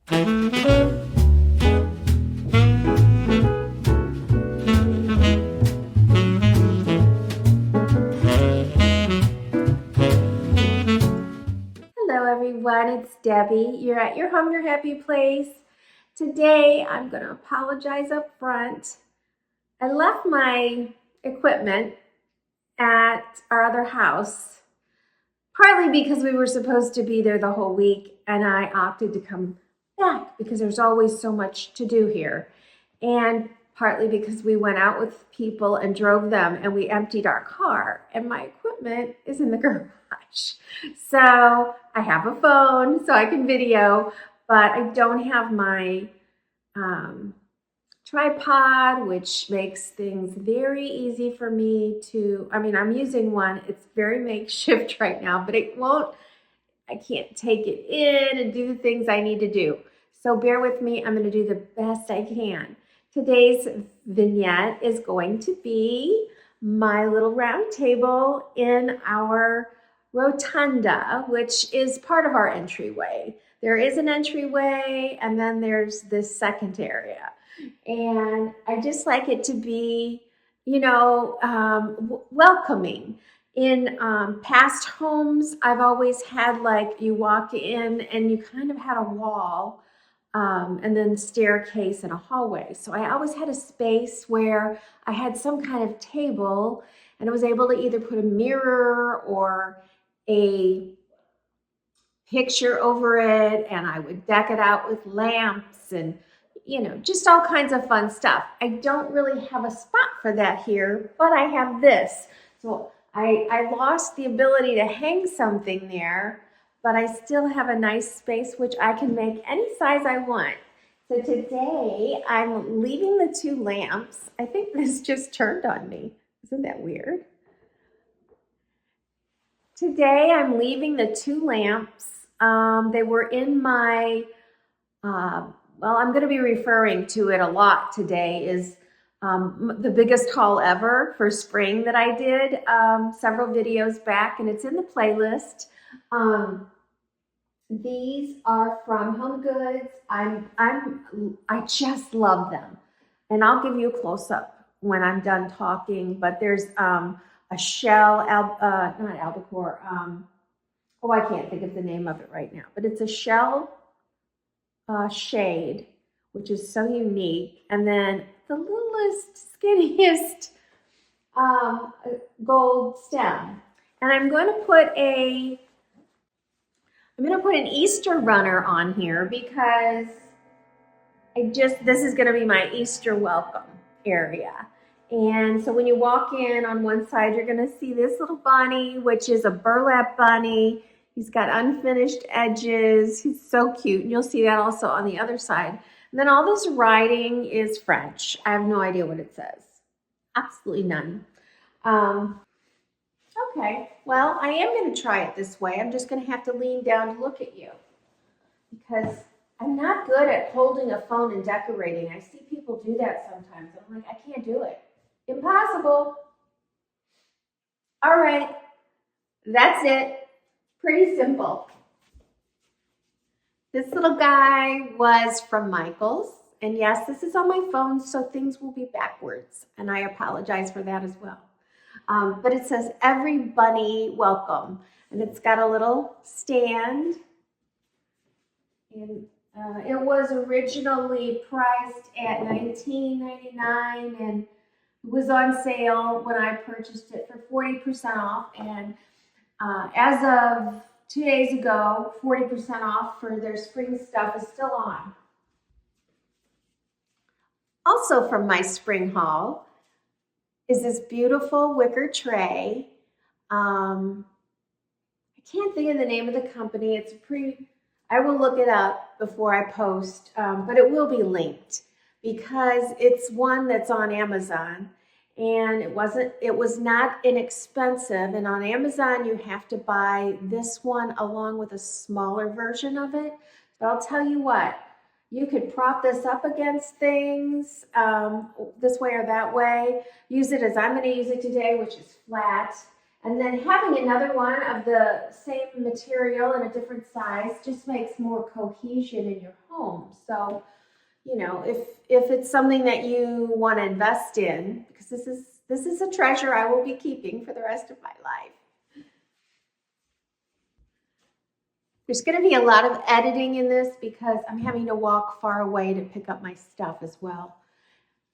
Hello everyone, it's Debbie. You're at your home, your happy place. Today I'm going to apologize up front. I left my equipment at our other house, partly because we were supposed to be there the whole week and I opted to come back because there's always so much to do here. And partly because we went out with people and drove them and we emptied our car and my equipment is in the garage. So I have a phone so I can video, but I don't have my tripod, which makes things very easy for me to, I'm using one. It's very makeshift right now, but I can't take it in and do the things I need to do. So bear with me. I'm going to do the best I can. Today's vignette is going to be my little round table in our rotunda, which is part of our entryway. There is an entryway and then there's this second area. And I just like it to be, welcoming. In past homes, I've always had like you walk in and you kind of had a wall and then staircase and a hallway. So I always had a space where I had some kind of table and I was able to either put a mirror or a picture over it, and I would deck it out with lamps and just all kinds of fun stuff. I don't really have a spot for that here, but I have this. So I lost the ability to hang something there, but I still have a nice space which I can make any size I want. So today I'm leaving the two lamps. I think this just turned on me. Isn't that weird? Today I'm leaving the two lamps. They were in my, I'm going to be referring to it a lot today, is the biggest haul ever for spring that I did several videos back, and it's in the playlist. These are from Home Goods. I just love them, and I'll give you a close-up when I'm done talking, but there's a shell, not albacore, I can't think of the name of it right now, but it's a shell shade, which is so unique. And then the littlest, skinniest gold stem. And I'm going to put an Easter runner on here because this is going to be my Easter welcome area. And so when you walk in on one side, you're going to see this little bunny, which is a burlap bunny. He's got unfinished edges. He's so cute. And you'll see that also on the other side. And then all this writing is French. I have no idea what it says. Absolutely none. Okay, well, I am going to try it this way. I'm just going to have to lean down to look at you because I'm not good at holding a phone and decorating. I see people do that sometimes. I'm like, I can't do it. Impossible. All right, that's it. Pretty simple. This little guy was from Michael's. And yes, this is on my phone, so things will be backwards. And I apologize for that as well. But it says, "Every bunny welcome." And it's got a little stand. And it was originally priced at $19.99 and it was on sale when I purchased it for 40% off. And as of 2 days ago, 40% off for their spring stuff is still on. Also from my spring haul is this beautiful wicker tray. I can't think of the name of the company. I will look it up before I post, but it will be linked because it's one that's on Amazon. And it was not inexpensive. And on Amazon, you have to buy this one along with a smaller version of it. But I'll tell you what, you could prop this up against things this way or that way. Use it as I'm going to use it today, which is flat. And then having another one of the same material in a different size just makes more cohesion in your home. So, you know, if it's something that you want to invest in, because this is a treasure I will be keeping for the rest of my life. There's going to be a lot of editing in this because I'm having to walk far away to pick up my stuff as well.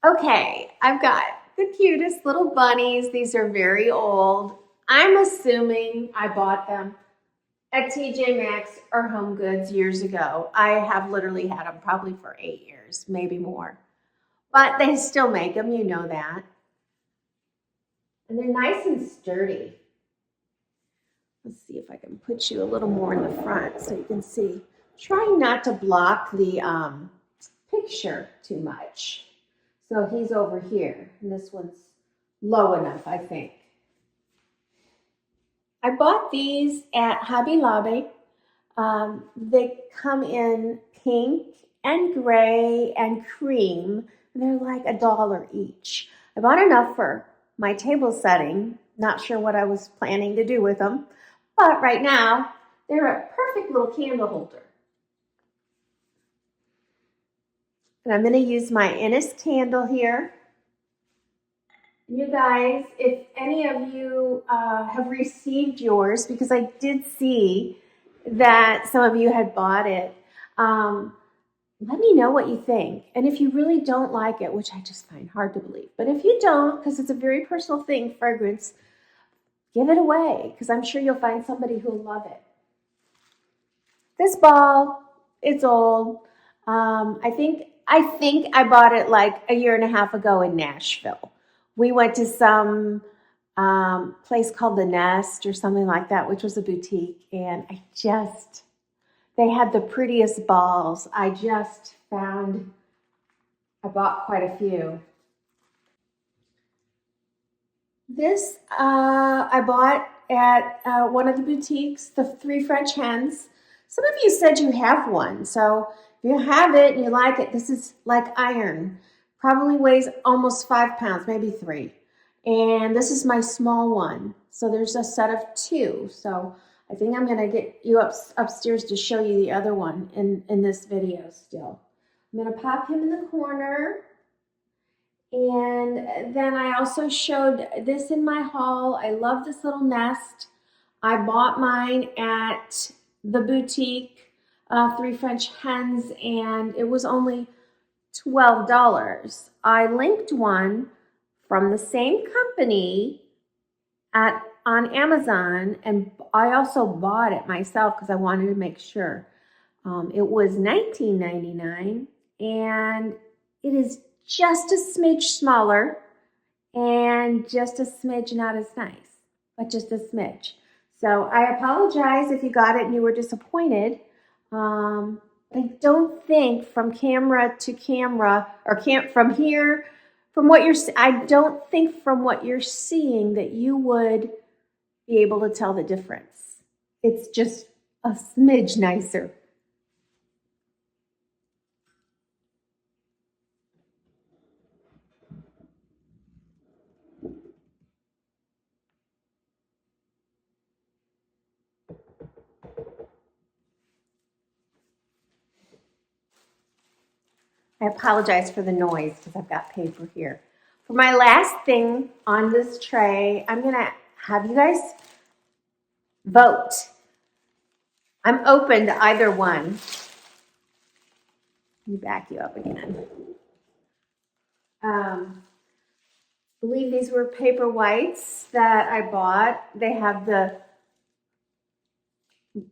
Okay, I've got the cutest little bunnies. These are very old. I'm assuming I bought them at TJ Maxx or Home Goods years ago. I have literally had them probably for 8 years, maybe more. But they still make them, you know that. And they're nice and sturdy. Let's see if I can put you a little more in the front so you can see. Trying not to block the picture too much. So he's over here, and this one's low enough, I think. I bought these at Hobby Lobby. They come in pink and gray and cream, and they're like $1 each. I bought enough for my table setting. Not sure what I was planning to do with them, but right now they're a perfect little candle holder. And I'm going to use my Ennis candle here. You guys, if any of you have received yours, because I did see that some of you had bought it, let me know what you think. And if you really don't like it, which I just find hard to believe, but if you don't, because it's a very personal thing, fragrance, give it away, because I'm sure you'll find somebody who'll love it. This ball, it's old. I think I bought it like a year and a half ago in Nashville. We went to some place called The Nest or something like that, which was a boutique, and they had the prettiest balls. I bought quite a few. This I bought at one of the boutiques, the 3 French hens. Some of you said you have one, so if you have it and you like it, this is like iron. Probably weighs almost 5 pounds, maybe 3. And this is my small one. So there's a set of 2. So I think I'm going to get you upstairs to show you the other one in this video still. I'm going to pop him in the corner. And then I also showed this in my haul. I love this little nest. I bought mine at the boutique, 3 French hens, and it was only $12. I linked one from the same company on Amazon, and I also bought it myself because I wanted to make sure. It was $19.99, and it is just a smidge smaller and just a smidge not as nice, but just a smidge. So I apologize if you got it and you were disappointed. I don't think from camera to camera, or from here, I don't think from what you're seeing that you would be able to tell the difference. It's just a smidge nicer. I apologize for the noise because I've got paper here. For my last thing on this tray, I'm going to have you guys vote. I'm open to either one. Let me back you up again. I believe these were paper whites that I bought. They have the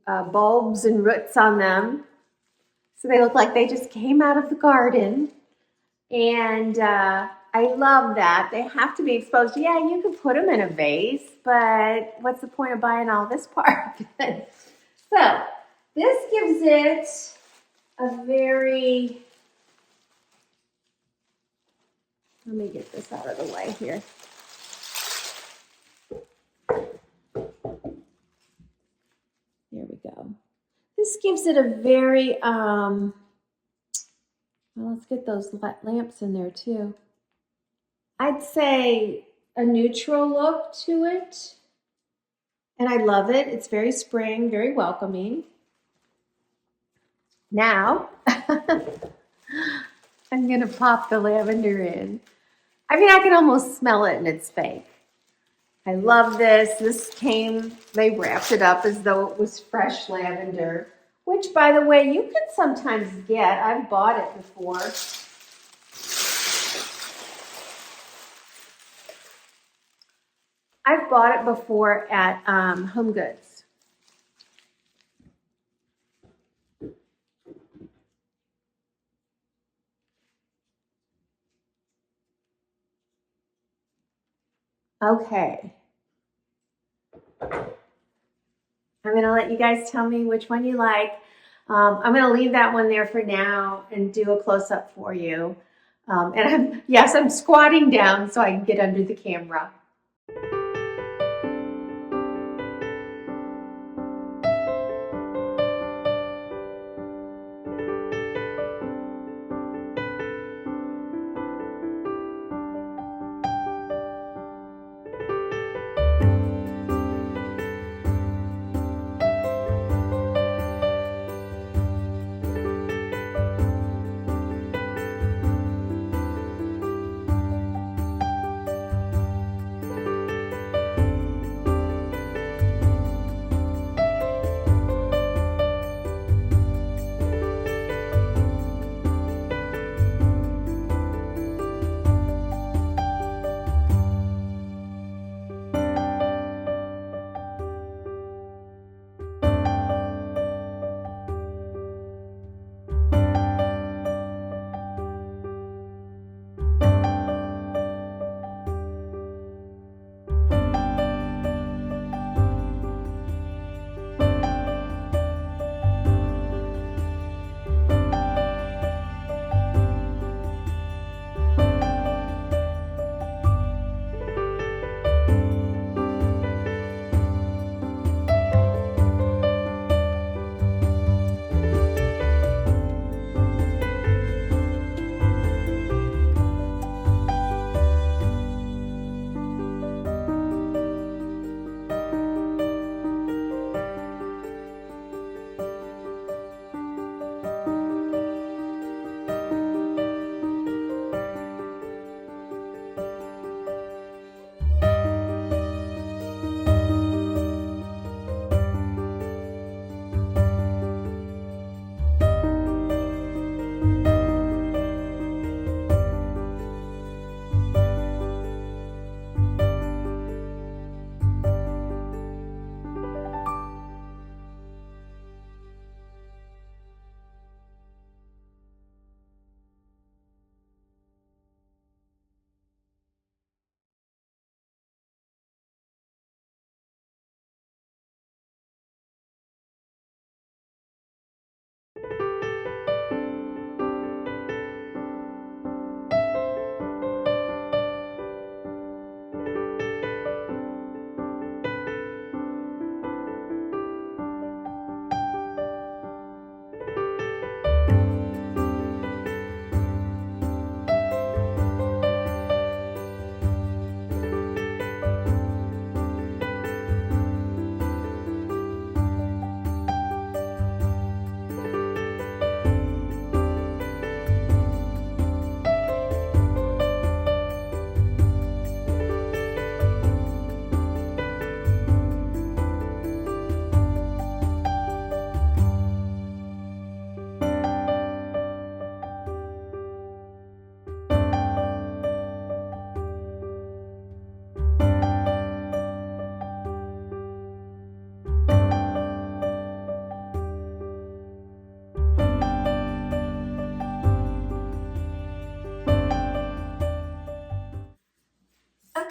bulbs and roots on them. So they look like they just came out of the garden. And I love that. They have to be exposed. Yeah, you can put them in a vase, but what's the point of buying all this part? So this gives it a very, let me get this out of the way here. There we go. This gives it a very, well, let's get those lamps in there too. I'd say a neutral look to it. And I love it. It's very spring, very welcoming. Now, I'm gonna pop the lavender in. I mean, I can almost smell it and it's fake. I love this. This came, they wrapped it up as though it was fresh lavender, which, by the way, you can sometimes get. I've bought it before. I've bought it before at Home Goods. Okay. I'm going to let you guys tell me which one you like. I'm going to leave that one there for now and do a close-up for you. And I'm squatting down so I can get under the camera.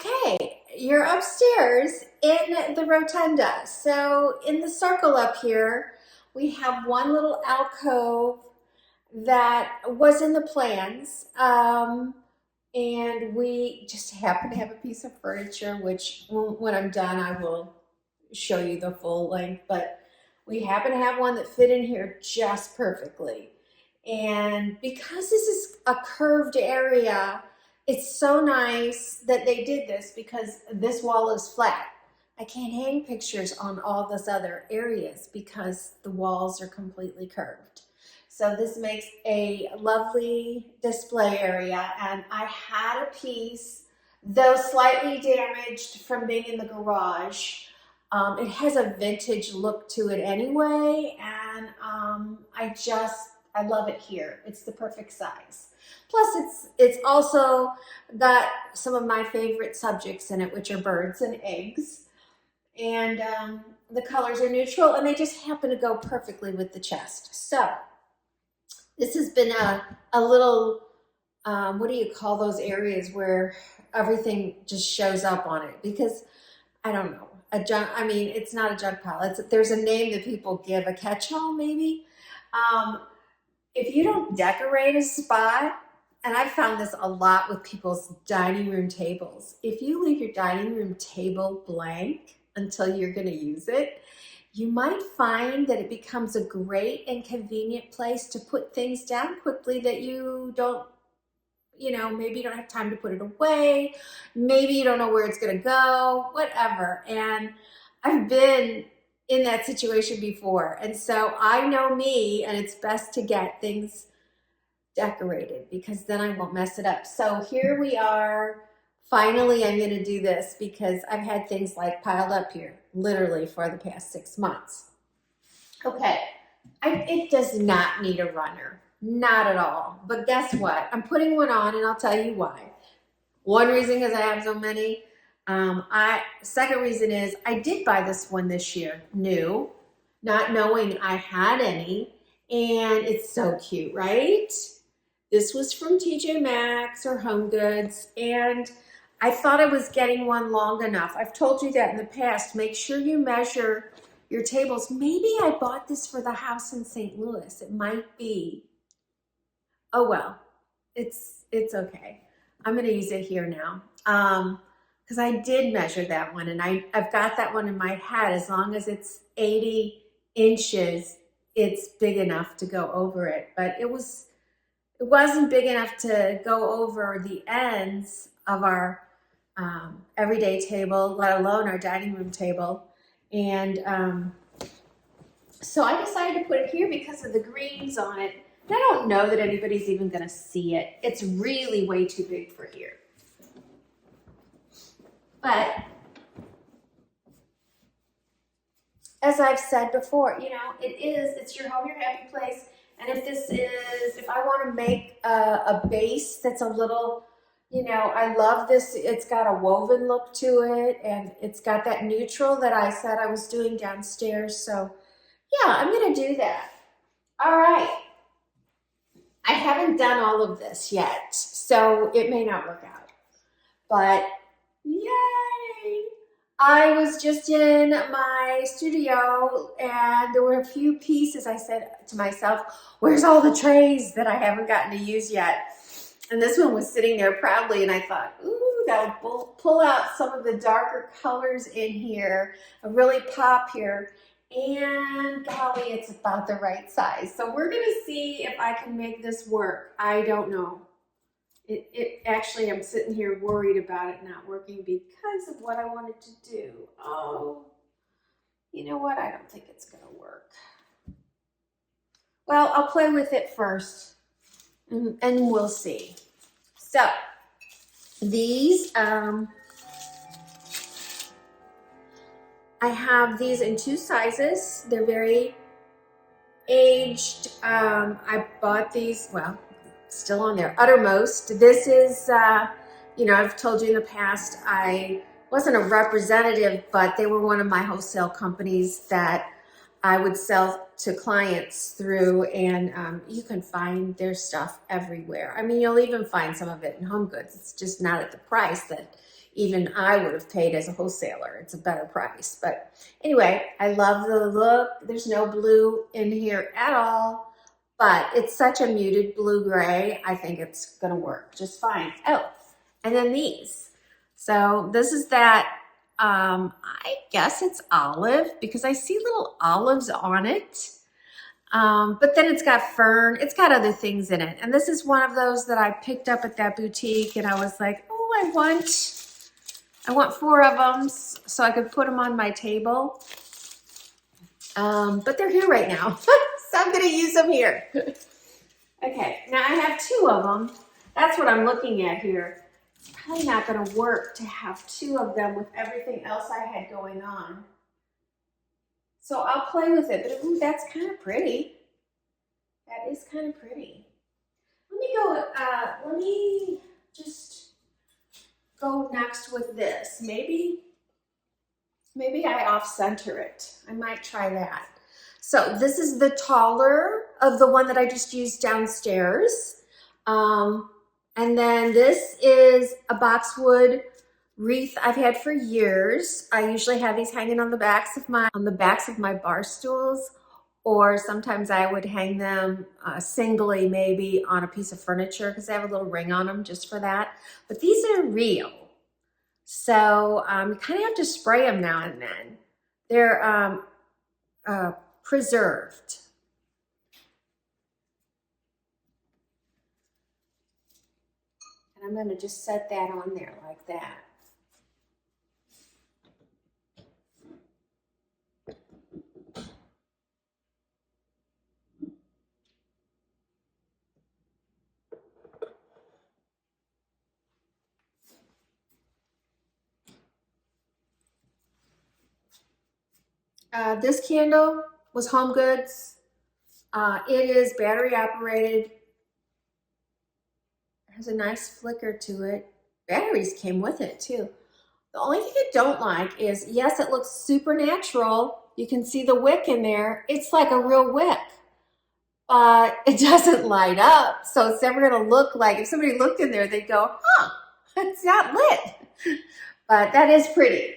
Okay, you're upstairs in the rotunda. So in the circle up here, we have one little alcove that was in the plans. And we just happen to have a piece of furniture, which when I'm done, I will show you the full length, but we happen to have one that fit in here just perfectly. And because this is a curved area, it's so nice that they did this because this wall is flat. I can't hang pictures on all those other areas because the walls are completely curved. So this makes a lovely display area. And I had a piece, though slightly damaged from being in the garage. It has a vintage look to it anyway. And I love it here. It's the perfect size. Plus it's also got some of my favorite subjects in it, which are birds and eggs. And the colors are neutral and they just happen to go perfectly with the chest. So this has been a little, what do you call those areas where everything just shows up on it? Because I don't know, it's not a junk pile. There's a name that people give, a catch-all maybe. If you don't decorate a spot, and I've found this a lot with people's dining room tables, if you leave your dining room table blank until you're going to use it, you might find that it becomes a great and convenient place to put things down quickly that you don't, maybe you don't have time to put it away. Maybe you don't know where it's going to go, whatever. And I've been in that situation before. And so I know me, and it's best to get things decorated because then I won't mess it up. So here we are. Finally, I'm going to do this because I've had things like piled up here literally for the past 6 months. Okay, it does not need a runner, not at all. But guess what? I'm putting one on and I'll tell you why. One reason because I have so many. Second reason is I did buy this one this year, new, not knowing I had any. And it's so cute, right? This was from TJ Maxx or Home Goods, and I thought I was getting one long enough. I've told you that in the past. Make sure you measure your tables. Maybe I bought this for the house in St. Louis. It might be. Oh well, it's okay. I'm gonna use it here now. Because I did measure that one, and I've got that one in my head. As long as it's 80 inches, it's big enough to go over it. But it wasn't big enough to go over the ends of our everyday table, let alone our dining room table. And so I decided to put it here because of the greens on it. And I don't know that anybody's even going to see it. It's really way too big for here. But as I've said before, it's your home, your happy place. And if I want to make a base that's a little, I love this. It's got a woven look to it, and it's got that neutral that I said I was doing downstairs. So yeah, I'm going to do that. All right. I haven't done all of this yet, so it may not work out, but yay. I was just in my studio and there were a few pieces. I said to myself, where's all the trays that I haven't gotten to use yet? And this one was sitting there proudly, and I thought, ooh, that'll pull out some of the darker colors in here, really pop here. And golly, it's about the right size. So we're gonna see if I can make this work. I don't know. It actually, I'm sitting here worried about it not working because of what I wanted to do. Oh, you know what? I don't think it's gonna work. Well, I'll play with it first and we'll see. So these, I have these in 2 sizes. They're very aged. I bought these, well, still on there, Uttermost. This is, I've told you in the past, I wasn't a representative, but they were one of my wholesale companies that I would sell to clients through, and you can find their stuff everywhere. I mean, you'll even find some of it in Home Goods. It's just not at the price that even I would have paid as a wholesaler. It's a better price. But anyway, I love the look. There's no blue in here at all, but it's such a muted blue-gray. I think it's going to work just fine. Oh, and then these. So this is that, I guess it's olive because I see little olives on it. But then it's got fern. It's got other things in it. And this is one of those that I picked up at that boutique, and I was like, oh, I want I want 4 of them so I could put them on my table. But they're here right now, so I'm gonna use them here. Okay, now I have 2 of them. That's what I'm looking at here. It's probably not gonna work to have 2 of them with everything else I had going on. So I'll play with it, but ooh, that's kind of pretty. That is kind of pretty. Let me just go next with this. Maybe I off-center it. I might try that. So this is the taller of the one that I just used downstairs. And then this is a boxwood wreath I've had for years. I usually have these hanging on the backs of my bar stools, or sometimes I would hang them singly, maybe on a piece of furniture, because they have a little ring on them just for that. But these are real, so you kind of have to spray them now and then. They're preserved. And I'm going to just set that on there like that. This candle was Home Goods. It is battery operated. It has a nice flicker to it. Batteries came with it too. The only thing I don't like is, yes, it looks super natural. You can see the wick in there. It's like a real wick, but it doesn't light up. So it's never gonna look like, if somebody looked in there, they'd go, huh, it's not lit. But that is pretty.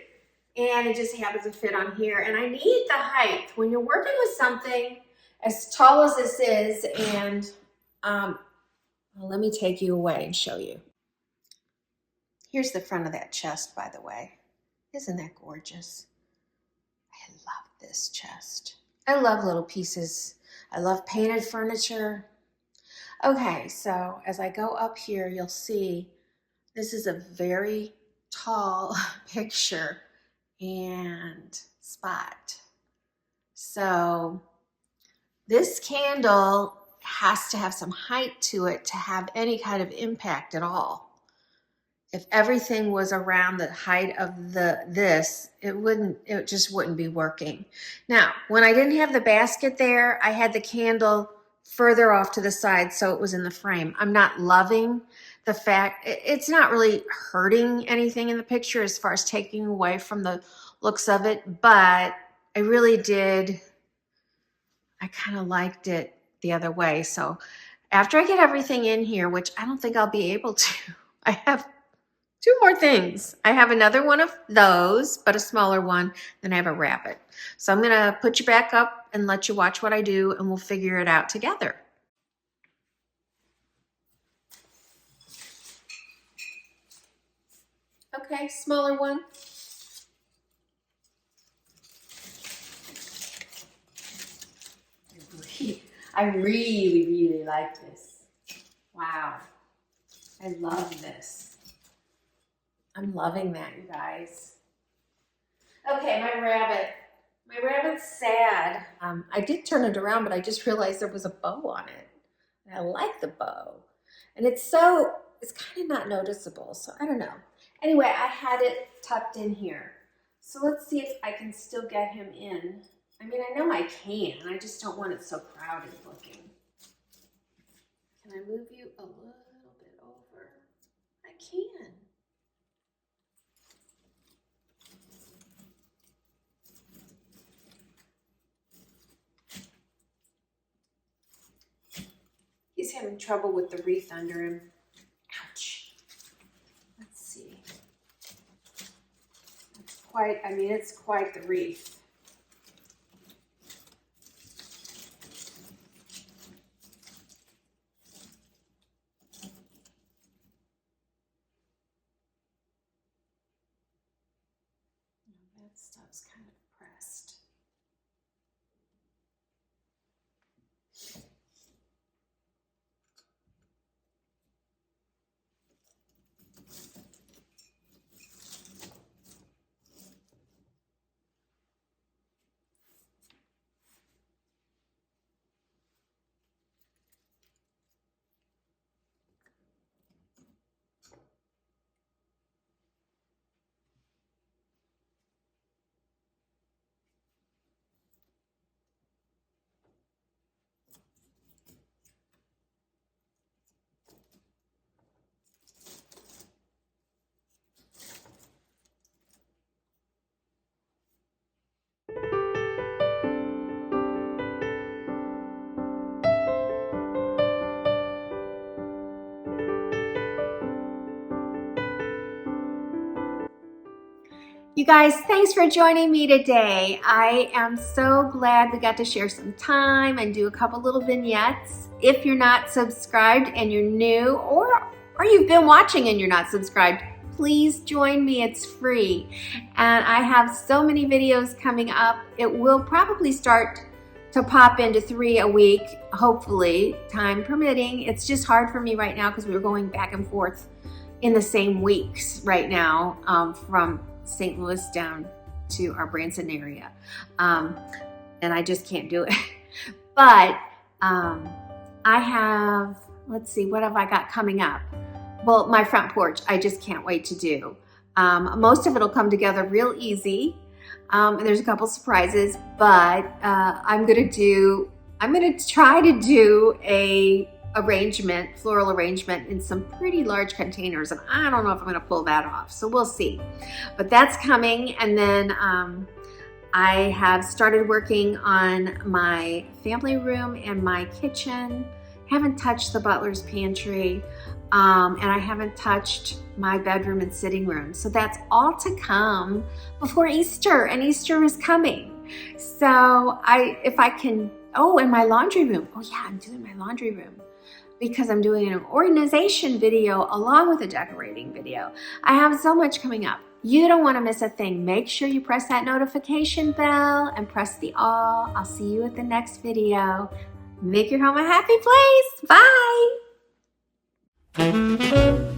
And it just happens to fit on here. And I need the height. When you're working with something as tall as this is, and well, let me take you away and show you. Here's the front of that chest, by the way. Isn't that gorgeous? I love this chest. I love little pieces. I love painted furniture. Okay, so as I go up here, you'll see this is a very tall picture and spot. So this candle has to have some height to it to have any kind of impact at all. If everything was around the height of this, it just wouldn't be working. Now, when I didn't have the basket there, I had the candle further off to the side so it was in the frame. I'm not loving the fact, it's not really hurting anything in the picture as far as taking away from the looks of it, but I really did, I kind of liked it the other way. So after I get everything in here, which I don't think I'll be able to, I have 2 more things. I have another one of those, but a smaller one, then I have a rabbit. So I'm gonna put you back up and let you watch what I do, and we'll figure it out together. Okay, smaller one. I really, really like this. Wow, I love this. I'm loving that, you guys. Okay, my rabbit. My rabbit's sad. I did turn it around, but I just realized there was a bow on it. And I like the bow. And it's kind of not noticeable, so I don't know. Anyway, I had it tucked in here. So let's see if I can still get him in. I mean, I know I can. I just don't want it so crowded looking. Can I move you a little bit over? I can. He's having trouble with the wreath under him. Ouch. Let's see. It's quite the wreath. That stuff's kind of pressed. You guys, thanks for joining me today. I am so glad we got to share some time and do a couple little vignettes. If you're not subscribed and you're new, or you've been watching and you're not subscribed, please join me. It's free. And I have so many videos coming up. It will probably start to pop into 3 a week, hopefully, time permitting. It's just hard for me right now because we're going back and forth in the same weeks right now, from St. Louis down to our Branson area. And I just can't do it. But I have, let's see, what have I got coming up? Well, my front porch, I just can't wait to do. Most of it will come together real easy. And there's a couple surprises, but I'm gonna try to do a floral arrangement in some pretty large containers, and I don't know if I'm gonna pull that off, so we'll see. But that's coming, and then I have started working on my family room and my kitchen. Haven't touched the butler's pantry, and I haven't touched my bedroom and sitting room. So that's all to come before Easter, and Easter is coming. So if I can, and my laundry room. Oh yeah, I'm doing my laundry room because I'm doing an organization video along with a decorating video. I have so much coming up. You don't want to miss a thing. Make sure you press that notification bell and press the all. I'll see you at the next video. Make your home a happy place. Bye.